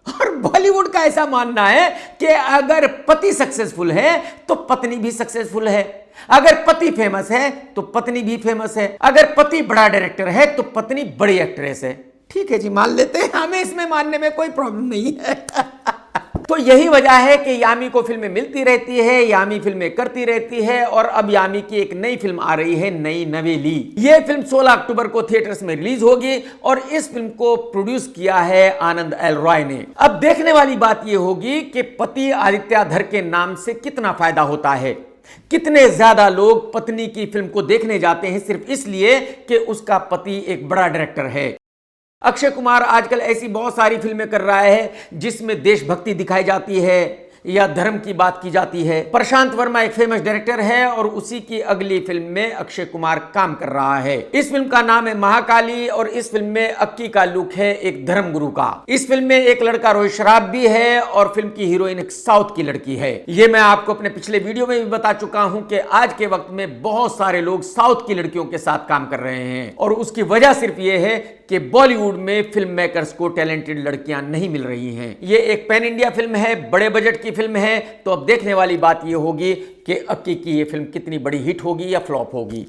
और बॉलीवुड का ऐसा मानना है कि अगर पति सक्सेसफुल है तो पत्नी भी सक्सेसफुल है, अगर पति फेमस है तो पत्नी भी फेमस है, अगर पति बड़ा डायरेक्टर है तो पत्नी बड़ी एक्ट्रेस है। ठीक है जी, मान लेते हैं, हमें इसमें मानने में कोई प्रॉब्लम नहीं है। तो यही वजह है कि यामी को फिल्में मिलती रहती है, यामी फिल्में करती रहती है और अब यामी की एक नई फिल्म आ रही है, नई नवेली। यह फिल्म 16 अक्टूबर को थिएटर्स में रिलीज होगी और इस फिल्म को प्रोड्यूस किया है आनंद एल रॉय ने। अब देखने वाली बात यह होगी कि पति आदित्य धर के नाम से कितना फायदा होता है, कितने ज्यादा लोग पत्नी की फिल्म को देखने जाते हैं सिर्फ इसलिए कि उसका पति एक बड़ा डायरेक्टर है। अक्षय कुमार आजकल ऐसी बहुत सारी फिल्में कर रहा है जिसमें देशभक्ति दिखाई जाती है या धर्म की बात की जाती है। प्रशांत वर्मा एक फेमस डायरेक्टर है और उसी की अगली फिल्म में अक्षय कुमार काम कर रहा है। इस फिल्म का नाम है महाकाली और इस फिल्म में अक्की का लुक है एक धर्मगुरु का। इस फिल्म में एक लड़का रोहित शराफ भी है और फिल्म की हीरोइन एक साउथ की लड़की है। ये मैं आपको अपने पिछले वीडियो में भी बता चुका हूं कि आज के वक्त में बहुत सारे लोग साउथ की लड़कियों के साथ काम कर रहे हैं और उसकी वजह सिर्फ ये है कि बॉलीवुड में फिल्म मेकर्स को टैलेंटेड लड़कियां नहीं मिल रही हैं। ये एक पैन इंडिया फिल्म है, बड़े बजट की फिल्म है, तो अब देखने वाली बात यह होगी कि अक्की की ये फिल्म कितनी बड़ी हिट होगी या फ्लॉप होगी।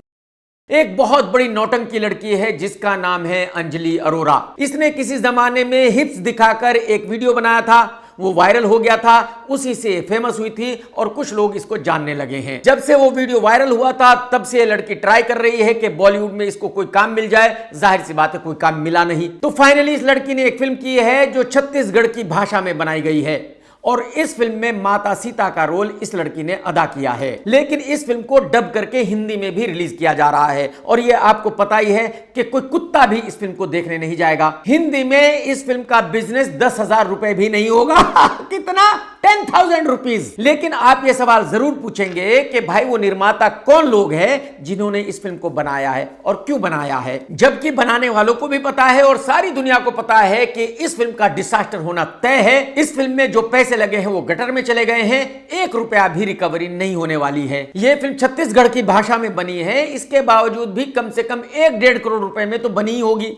एक बहुत बड़ी नौटंकी लड़की है जिसका नाम है अंजलि अरोरा। इसने किसी जमाने में हिप्स दिखाकर एक वीडियो बनाया था, वो वायरल हो गया था, उसी से फेमस हुई थी और कुछ लोग इसको जानने लगे हैं। जब से वो वीडियो वायरल हुआ था तब से ये लड़की ट्राई कर रही है कि बॉलीवुड में इसको कोई काम मिल जाए। जाहिर सी बात है कोई काम मिला नहीं, तो फाइनली इस लड़की ने एक फिल्म की है जो छत्तीसगढ़ की भाषा में बनाई गई है और इस फिल्म में माता सीता का रोल इस लड़की ने अदा किया है। लेकिन इस फिल्म को डब करके हिंदी में भी रिलीज किया जा रहा है और यह आपको पता ही है कि कोई कुत्ता भी इस फिल्म को देखने नहीं जाएगा। हिंदी में इस फिल्म का बिजनेस 10,000 रुपए भी नहीं होगा। कितना? 10,000 रुपीज। लेकिन आप ये सवाल जरूर पूछेंगे कि भाई वो निर्माता कौन लोग हैं जिन्होंने इस फिल्म को बनाया है और क्यों बनाया है, जबकि बनाने वालों को भी पता है और सारी दुनिया को पता है कि इस फिल्म का डिजास्टर होना तय है। इस फिल्म में जो पैसे लगे हैं वो गटर में चले गए हैं, 1 रुपया भी रिकवरी नहीं होने वाली है। यह फिल्म छत्तीसगढ़ की भाषा में बनी है, इसके बावजूद भी कम से कम 1-1.5 करोड़ रुपए में तो बनी ही होगी।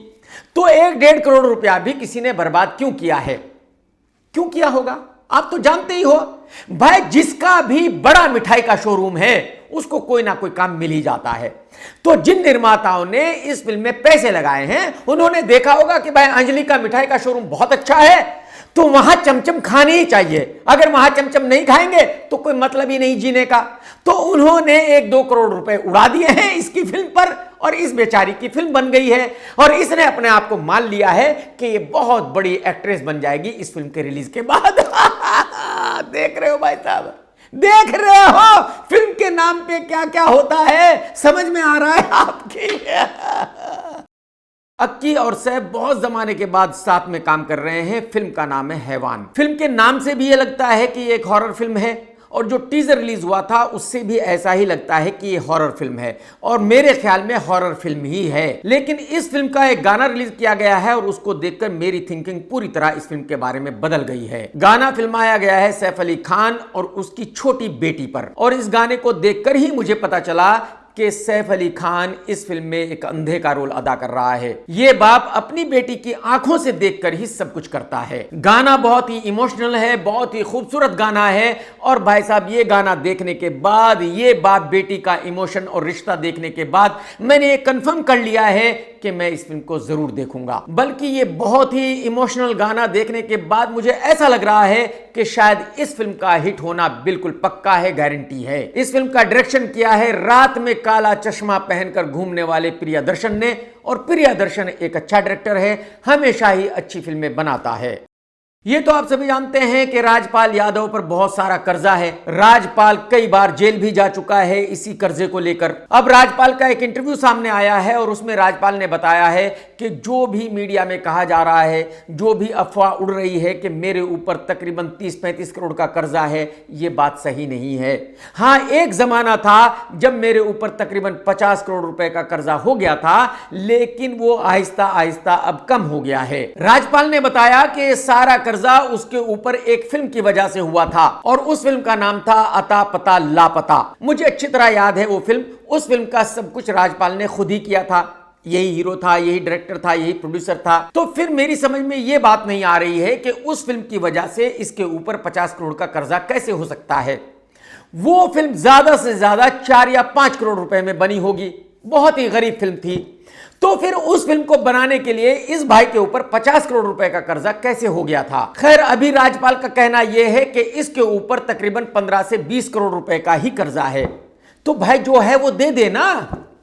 तो 1-1.5 करोड़ रुपया भी किसी ने बर्बाद क्यों किया है? क्यों किया होगा आप तो जानते ही हो भाई। जिसका भी बड़ा मिठाई का शोरूम है उसको कोई ना कोई काम मिल ही जाता है। तो जिन निर्माताओं ने इस फिल्म में पैसे लगाए हैं उन्होंने देखा होगा कि भाई अंजलि का मिठाई का शोरूम बहुत अच्छा है तो वहां चमचम खाने ही चाहिए। अगर वहां चमचम नहीं खाएंगे तो कोई मतलब ही नहीं जीने का। तो उन्होंने 1-2 करोड़ रुपए उड़ा दिए हैं इसकी फिल्म पर और इस बेचारी की फिल्म बन गई है और इसने अपने आप को मान लिया है कि ये बहुत बड़ी एक्ट्रेस बन जाएगी इस फिल्म के रिलीज के बाद। देख रहे हो भाई साहब, देख रहे हो फिल्म के नाम पे क्या क्या होता है, समझ में आ रहा है आपकी? अक्की और सैफ बहुत जमाने के बाद साथ में काम कर रहे हैं। फिल्म का नाम है हैवान। फिल्म के नाम से भी ये लगता है कि ये एक हॉरर फिल्म है और जो टीजर रिलीज हुआ था उससे भी ऐसा ही लगता है कि ये हॉरर फिल्म है और मेरे ख्याल में हॉरर फिल्म ही है। लेकिन इस फिल्म का एक गाना रिलीज किया गया है और उसको देखकर मेरी थिंकिंग पूरी तरह इस फिल्म के बारे में बदल गई है। गाना फिल्माया गया है सैफ अली खान और उसकी छोटी बेटी पर और इस गाने को देखकर ही मुझे पता चला कि सैफ अली खान इस फिल्म में एक अंधे का रोल अदा कर रहा है। ये बाप अपनी बेटी की आंखों से देखकर ही सब कुछ करता है। गाना बहुत ही इमोशनल है, बहुत ही खूबसूरत गाना है और भाई साहब ये गाना देखने के बाद, ये बाप बेटी का इमोशन और रिश्ता देखने के बाद मैंने ये कंफर्म कर लिया है कि मैं इस फिल्म को जरूर देखूंगा। बल्कि ये बहुत ही इमोशनल गाना देखने के बाद मुझे ऐसा लग रहा है कि शायद इस फिल्म का हिट होना बिल्कुल पक्का है, गारंटी है। इस फिल्म का डायरेक्शन किया है रात में काला चश्मा पहनकर घूमने वाले प्रियदर्शन ने और प्रियदर्शन एक अच्छा डायरेक्टर है, हमेशा ही अच्छी फिल्में बनाता है। ये तो आप सभी जानते हैं कि राजपाल यादव पर बहुत सारा कर्जा है। राजपाल कई बार जेल भी जा चुका है इसी कर्जे को लेकर। अब राजपाल का एक इंटरव्यू सामने आया है और उसमें राजपाल ने बताया है कि जो भी मीडिया में कहा जा रहा है, जो भी अफवाह उड़ रही है कि मेरे ऊपर तकरीबन 30-35 करोड़ का कर्जा है, ये बात सही नहीं है। हाँ, एक जमाना था जब मेरे ऊपर तकरीबन 50 करोड़ रुपए का कर्जा हो गया था, लेकिन वो आहिस्ता आहिस्ता अब कम हो गया है। राजपाल ने बताया कि सारा कर्जा उसके ऊपर एक फिल्म की वजह से हुआ था और उस फिल्म का नाम था अता पता लापता। मुझे अच्छी तरह याद है वो फिल्म। उस फिल्म का सब कुछ राजपाल ने खुद ही किया था। यही हीरो था, यही डायरेक्टर था, यही प्रोड्यूसर था। तो फिर मेरी समझ में यह बात नहीं आ रही है कि उस फिल्म की वजह से इसके ऊपर 50 करोड़ का कर्जा कैसे हो सकता है। वो फिल्म ज्यादा से ज्यादा 4 या 5 करोड़ रुपए में बनी होगी। बहुत ही गरीब फिल्म थी। तो फिर उस फिल्म को बनाने के लिए इस भाई के ऊपर 50 करोड़ रुपए का कर्जा कैसे हो गया था। खैर, अभी राजपाल का कहना यह है कि इसके ऊपर तकरीबन 15 से 20 करोड़ रुपए का ही कर्जा है। तो भाई जो है वो दे देना,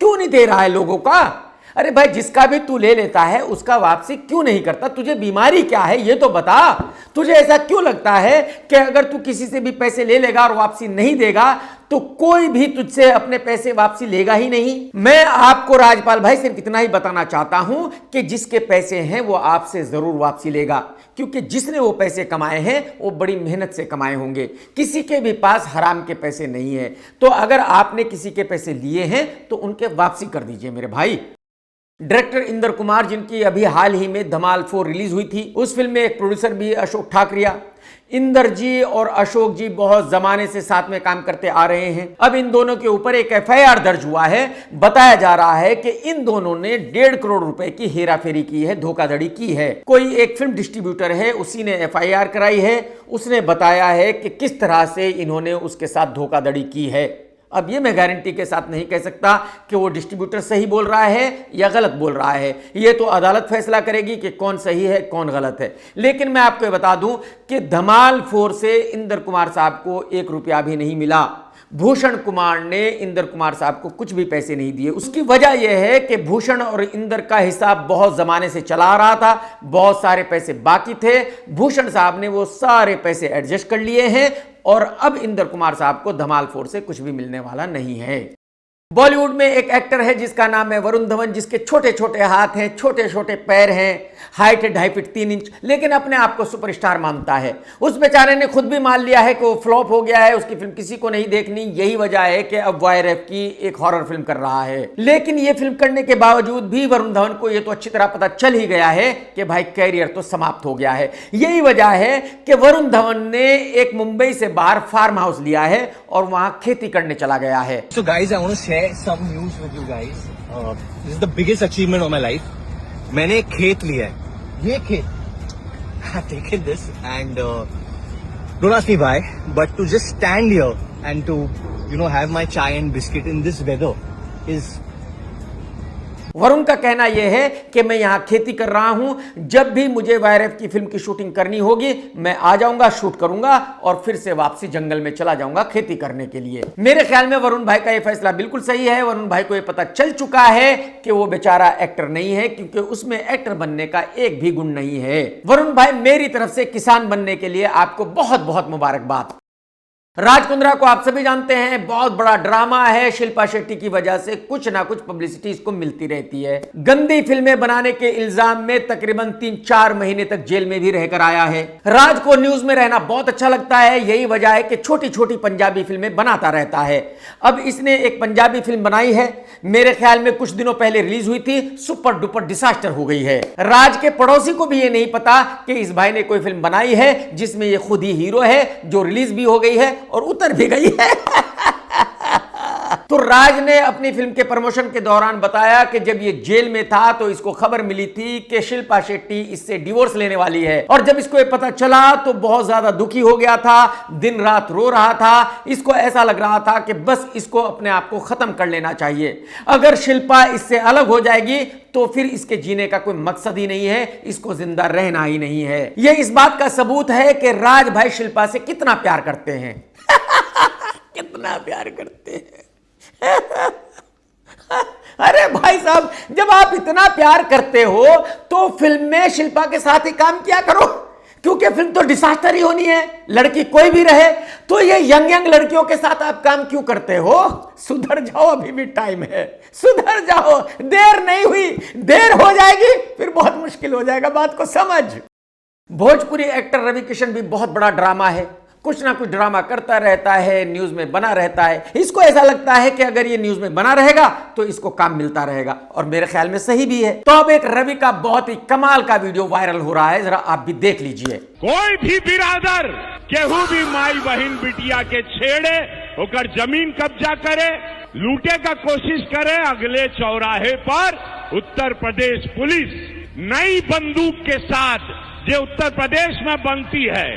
क्यों नहीं दे रहा है लोगों का? अरे भाई, जिसका भी तू ले लेता है उसका वापसी क्यों नहीं करता? तुझे बीमारी क्या है ये तो बता। तुझे ऐसा क्यों लगता है कि अगर तू किसी से भी पैसे ले लेगा और वापसी नहीं देगा तो कोई भी तुझसे अपने पैसे वापसी लेगा ही नहीं? मैं आपको राजपाल भाई सिर्फ इतना ही बताना चाहता हूं कि जिसके पैसे हैं वो आपसे जरूर वापसी लेगा, क्योंकि जिसने वो पैसे कमाए हैं वो बड़ी मेहनत से कमाए होंगे। किसी के भी पास हराम के पैसे नहीं है। तो अगर आपने किसी के पैसे लिए हैं तो उनके वापसी कर दीजिए मेरे भाई। डायरेक्टर इंदर कुमार, जिनकी अभी हाल ही में धमाल 4 रिलीज हुई थी, उस फिल्म में एक प्रोड्यूसर भी अशोक ठाकरिया। इंदर जी और अशोक जी बहुत जमाने से साथ में काम करते आ रहे हैं। अब इन दोनों के ऊपर एक FIR दर्ज हुआ है। बताया जा रहा है कि इन दोनों ने 1.5 करोड़ रुपए की हेराफेरी की है, धोखाधड़ी की है। कोई एक फिल्म डिस्ट्रीब्यूटर है, उसी ने FIR कराई है। उसने बताया है कि किस तरह से इन्होंने उसके साथ धोखाधड़ी की है। अब ये मैं गारंटी के साथ नहीं कह सकता कि वो डिस्ट्रीब्यूटर सही बोल रहा है या गलत बोल रहा है। ये तो अदालत फैसला करेगी कि कौन सही है कौन गलत है। लेकिन मैं आपको बता दूं कि धमाल 4 से इंदर कुमार साहब को 1 रुपया भी नहीं मिला। भूषण कुमार ने इंदर कुमार साहब को कुछ भी पैसे नहीं दिए। उसकी वजह यह है कि भूषण और इंदर का हिसाब बहुत जमाने से चला आ रहा था, बहुत सारे पैसे बाकी थे। भूषण साहब ने वो सारे पैसे एडजस्ट कर लिए हैं और अब इंदर कुमार साहब को धमाल 4 से कुछ भी मिलने वाला नहीं है। बॉलीवुड में एक एक्टर है जिसका नाम है वरुण धवन, जिसके छोटे छोटे हाथ हैं, छोटे छोटे पैर हैं, हाइट है 2.5 फीट 3 इंच, लेकिन अपने आप को सुपरस्टार मानता है। उस बेचारे ने खुद भी मान लिया है कि वो फ्लॉप हो गया है, उसकी फिल्म किसी को नहीं देखनी। यही वजह है कि अब YRF की एक हॉरर फिल्म कर रहा है। लेकिन ये फिल्म करने के बावजूद भी वरुण धवन को ये तो अच्छी तरह पता चल ही गया है कि भाई कैरियर तो समाप्त हो गया है। यही वजह है कि वरुण धवन ने एक मुंबई से बाहर फार्म हाउस लिया है और वहां खेती करने चला गया है। So guys, I want to share some news with you guys. This is the biggest achievement of my life. मैंने एक खेत लिया है। ये खेत, I've taken this and don't ask me why, but to just stand here and to have my chai and biscuit in this weather is Varun का कहना यह है कि मैं यहां खेती कर रहा हूं, जब भी मुझे YRF की फिल्म की शूटिंग करनी होगी मैं आ जाऊंगा, शूट करूंगा और फिर से वापसी जंगल में चला जाऊंगा खेती करने के लिए। मेरे ख्याल में वरुण भाई का यह फैसला बिल्कुल सही है। वरुण भाई को यह पता चल चुका है कि वो बेचारा एक्टर नहीं है, क्योंकि उसमें एक्टर बनने का एक भी गुण नहीं है। वरुण भाई, मेरी तरफ से किसान बनने के लिए आपको बहुत बहुत मुबारकबाद। राज कुंद्रा को आप सभी जानते हैं, बहुत बड़ा ड्रामा है। शिल्पा शेट्टी की वजह से कुछ ना कुछ पब्लिसिटी इसको मिलती रहती है। गंदी फिल्में बनाने के इल्जाम में तकरीबन 3-4 महीने तक जेल में भी रहकर आया है। राज को न्यूज में रहना बहुत अच्छा लगता है, यही वजह है कि छोटी छोटी पंजाबी फिल्में बनाता रहता है। अब इसने एक पंजाबी फिल्म बनाई है, मेरे ख्याल में कुछ दिनों पहले रिलीज हुई थी, सुपर डुपर डिसास्टर हो गई है। राज के पड़ोसी को भी ये नहीं पता कि इस भाई ने कोई फिल्म बनाई है जिसमें ये खुद ही हीरो है, जो रिलीज भी हो गई है और उतर भी गई है। तो राज ने अपनी फिल्म के प्रमोशन के दौरान बताया कि जब ये जेल में था तो इसको खबर मिली थी कि शिल्पा शेट्टी इससे डिवोर्स लेने वाली है, और जब इसको ये पता चला तो बहुत ज्यादा दुखी हो गया था, दिन रात रो रहा था। इसको ऐसा लग रहा था कि बस इसको अपने आप को खत्म कर लेना चाहिए। अगर शिल्पा इससे अलग हो जाएगी तो फिर इसके जीने का कोई मकसद ही नहीं है, इसको जिंदा रहना ही नहीं है। यह इस बात का सबूत है कि राज भाई शिल्पा से कितना प्यार करते हैं। कितना प्यार करते हैं। अरे भाई साहब, जब आप इतना प्यार करते हो तो फिल्म में शिल्पा के साथ ही काम किया करो, क्योंकि फिल्म तो डिसास्टर ही होनी है, लड़की कोई भी रहे। तो ये यंग लड़कियों के साथ आप काम क्यों करते हो? सुधर जाओ, अभी भी टाइम है, सुधर जाओ, देर नहीं हुई, देर हो जाएगी फिर बहुत मुश्किल हो जाएगा, बात को समझ। भोजपुरी एक्टर रवि किशन भी बहुत बड़ा ड्रामा है, कुछ ना कुछ ड्रामा करता रहता है, न्यूज में बना रहता है। इसको ऐसा लगता है कि अगर ये न्यूज में बना रहेगा तो इसको काम मिलता रहेगा, और मेरे ख्याल में सही भी है। तो अब एक रवि का बहुत ही कमाल का वीडियो वायरल हो रहा है, जरा आप भी देख लीजिए। कोई भी बिरादर केहू भी माई बहन बिटिया के छेड़े होकर जमीन कब्जा करे, लूटे का कोशिश करे, अगले चौराहे पर उत्तर प्रदेश पुलिस नई बंदूक के साथ जो उत्तर प्रदेश में बनती है,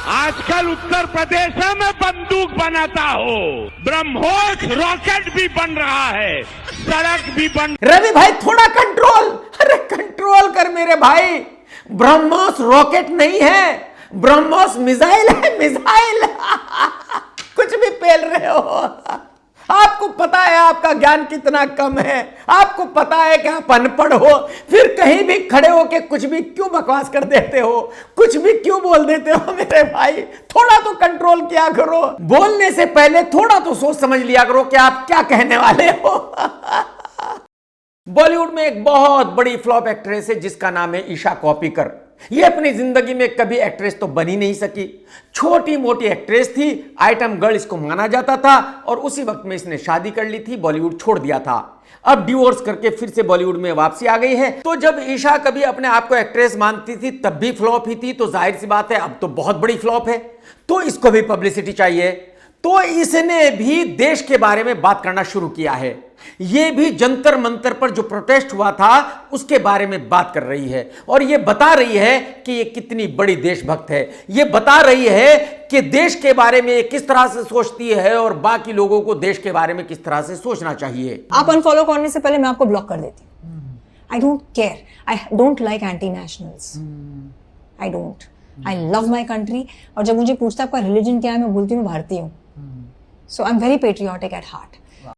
आजकल उत्तर प्रदेश में बंदूक बनाता हो, ब्रह्मोस रॉकेट भी बन रहा है, सड़क भी बन। रवि भाई थोड़ा कंट्रोल, अरे कंट्रोल कर मेरे भाई। ब्रह्मोस रॉकेट नहीं है, ब्रह्मोस मिसाइल है, मिसाइल। कुछ भी पेल रहे हो। आपको पता है आपका ज्ञान कितना कम है, आपको पता है कि आप अनपढ़ हो, फिर कहीं भी खड़े होके कुछ भी क्यों बकवास कर देते हो, कुछ भी क्यों बोल देते हो मेरे भाई। थोड़ा तो कंट्रोल किया करो, बोलने से पहले थोड़ा तो सोच समझ लिया करो कि आप क्या कहने वाले हो। बॉलीवुड में एक बहुत बड़ी फ्लॉप एक्ट्रेस है जिसका नाम है ईशा कोप्पिकर। ये अपनी जिंदगी में कभी एक्ट्रेस तो बन ही नहीं सकी, छोटी मोटी एक्ट्रेस थी, आइटम गर्ल इसको माना जाता था, और उसी वक्त में इसने शादी कर ली थी, बॉलीवुड छोड़ दिया था। अब डिवोर्स करके फिर से बॉलीवुड में वापसी आ गई है। तो जब ईशा कभी अपने आप को एक्ट्रेस मानती थी तब भी फ्लॉप ही थी, तो जाहिर सी बात है अब तो बहुत बड़ी फ्लॉप है, तो इसको भी पब्लिसिटी चाहिए। तो इसने भी देश के बारे में बात करना शुरू किया है। यह भी जंतर मंतर पर जो प्रोटेस्ट हुआ था उसके बारे में बात कर रही है, और यह बता रही है कि ये कितनी बड़ी देशभक्त है। यह बता रही है कि देश के बारे में किस तरह से सोचती है और बाकी लोगों को देश के बारे में किस तरह से सोचना चाहिए। आप अनफॉलो करने से पहले मैं आपको ब्लॉक कर देती हूँ। I don't care, I don't like anti nationals, I don't, I love my country. और जब मुझे पूछता है आपका रिलीजन क्या है, मैं बोलती हूँ भारतीय हूँ। So I am very patriotic at heart.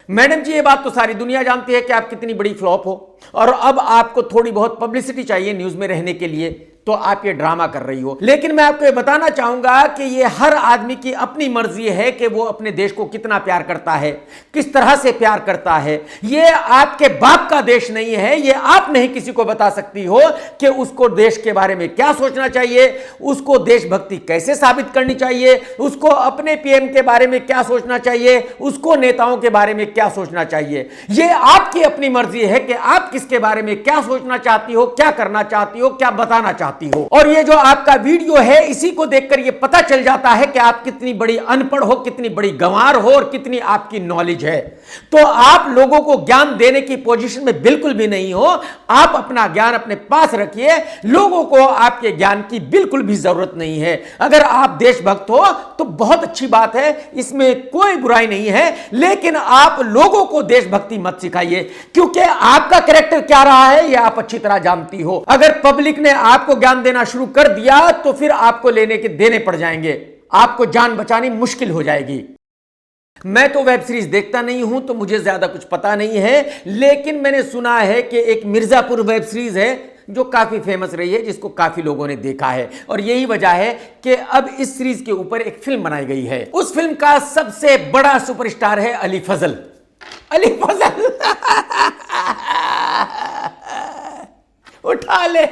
Madam ji, ये बात तो सारी दुनिया जानती है कि आप कितनी बड़ी फ्लॉप हो, और अब आपको थोड़ी बहुत पब्लिसिटी चाहिए न्यूज में रहने के लिए, तो आप ये ड्रामा कर रही हो। लेकिन मैं आपको ये बताना चाहूंगा कि ये हर आदमी की अपनी मर्जी है कि वो अपने देश को कितना प्यार करता है, किस तरह से प्यार करता है। ये आपके बाप का देश नहीं है, ये आप नहीं किसी को बता सकती हो कि उसको देश के बारे में क्या सोचना चाहिए, उसको देशभक्ति कैसे साबित करनी चाहिए, उसको अपने पीएम के बारे में क्या सोचना चाहिए, उसको नेताओं के बारे में क्या सोचना चाहिए। ये आपकी अपनी मर्जी है कि आप किसके बारे में क्या सोचना चाहती हो, क्या करना चाहती हो, क्या बताना चाहती हो। और ये जो आपका वीडियो है, इसी को देखकर ये पता चल जाता है कि आप कितनी बड़ी अनपढ़ हो, कितनी बड़ी गंवार हो, और कितनी आपकी नॉलेज है। तो आप लोगों को ज्ञान देने की पोजीशन में बिल्कुल भी नहीं हो। आप अपना ज्ञान अपने पास रखिए, लोगों को आपके ज्ञान की बिल्कुल भी जरूरत नहीं है। अगर आप देशभक्त हो तो बहुत अच्छी बात है, इसमें कोई बुराई नहीं है, लेकिन आप लोगों को देशभक्ति मत सिखाइए, क्योंकि आपका कैरेक्टर क्या रहा है यह आप अच्छी तरह जानती हो। अगर पब्लिक ने आपको ज्ञान देना शुरू कर दिया तो फिर आपको लेने के देने पड़ जाएंगे, आपको जान बचानी मुश्किल हो जाएगी। मैं तो वेब सीरीज देखता नहीं हूं तो मुझे ज्यादा कुछ पता नहीं है, लेकिन मैंने सुना है कि एक मिर्जापुर वेब सीरीज है जो काफी फेमस रही है, जिसको काफी लोगों ने देखा है। और यही वजह है कि अब इस सीरीज के ऊपर एक फिल्म बनाई गई है। उस फिल्म का सबसे बड़ा सुपरस्टार है अली फजल। अली फजल उठा ले,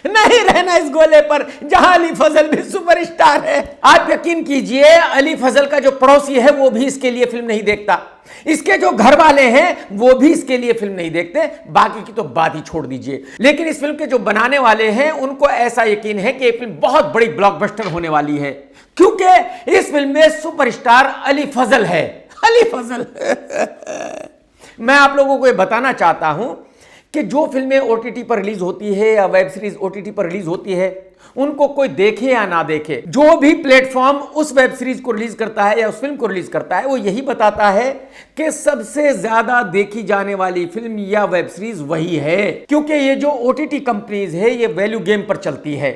नहीं रहना इस गोले पर जहां अली फजल भी सुपरस्टार है। आप यकीन कीजिए, अली फजल का जो पड़ोसी है वो भी इसके लिए फिल्म नहीं देखता, इसके जो घर वाले हैं वो भी इसके लिए फिल्म नहीं देखते, बाकी की तो बात ही छोड़ दीजिए। लेकिन इस फिल्म के जो बनाने वाले हैं उनको ऐसा यकीन है कि ये फिल्म बहुत बड़ी ब्लॉकबस्टर होने वाली है, क्योंकि इस फिल्म में सुपरस्टार अली फजल है। अली फजल मैं आप लोगों को ये बताना चाहता हूं कि जो फिल्में ओटीटी पर रिलीज होती है या वेब सीरीज ओटीटी पर रिलीज होती है, उनको कोई देखे या ना देखे, जो भी प्लेटफॉर्म उस वेब सीरीज को रिलीज करता है या उस फिल्म को रिलीज करता है, वो यही बताता है कि सबसे ज्यादा देखी जाने वाली फिल्म या वेब सीरीज वही है। क्योंकि ये जो ओटीटी कंपनीज है ये वैल्यू गेम पर चलती है,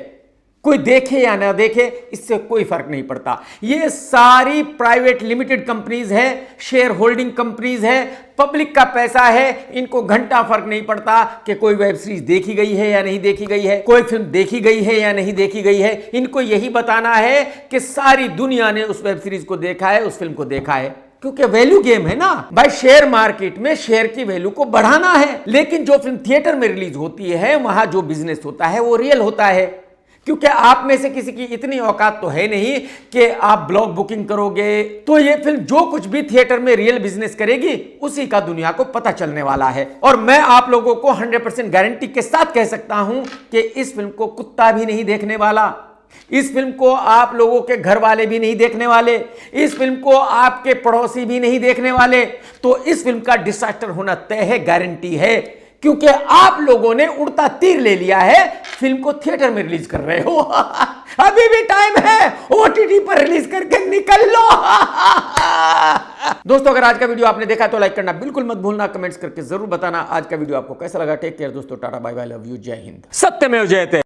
कोई देखे या ना देखे इससे कोई फर्क नहीं पड़ता। ये सारी प्राइवेट लिमिटेड कंपनीज हैं, शेयर होल्डिंग कंपनीज हैं, पब्लिक का पैसा है, इनको घंटा फर्क नहीं पड़ता कि कोई वेब सीरीज देखी गई है या नहीं देखी गई है, कोई फिल्म देखी गई है या नहीं देखी गई है। इनको यही बताना है कि सारी दुनिया ने उस वेब सीरीज को देखा है, उस फिल्म को देखा है, क्योंकि वैल्यू गेम है ना भाई। शेयर मार्केट में शेयर की वैल्यू को बढ़ाना है, लेकिन जो फिल्म थिएटर में रिलीज होती है वहां जो बिजनेस होता है वो रियल होता है। क्योंकि आप में से किसी की इतनी औकात तो है नहीं कि आप ब्लॉक बुकिंग करोगे तो ये फिल्म जो कुछ भी थिएटर में रियल बिजनेस करेगी उसी का दुनिया को पता चलने वाला है। और मैं आप लोगों को 100% गारंटी के साथ कह सकता हूं कि इस फिल्म को कुत्ता भी नहीं देखने वाला, इस फिल्म को आप लोगों के घर वाले भी नहीं देखने वाले, इस फिल्म को आपके पड़ोसी भी नहीं देखने वाले। तो इस फिल्म का डिजास्टर होना तय है, गारंटी है, क्योंकि आप लोगों ने उड़ता तीर ले लिया है, फिल्म को थिएटर में रिलीज कर रहे हो। अभी भी टाइम है, ओटीटी पर रिलीज करके निकल लो। दोस्तों, अगर आज का वीडियो आपने देखा तो लाइक करना बिल्कुल मत भूलना, कमेंट्स करके जरूर बताना आज का वीडियो आपको कैसा लगा। टेक केयर दोस्तों, tata bye bye, love you, जय हिंद। सत्यमेव जयते।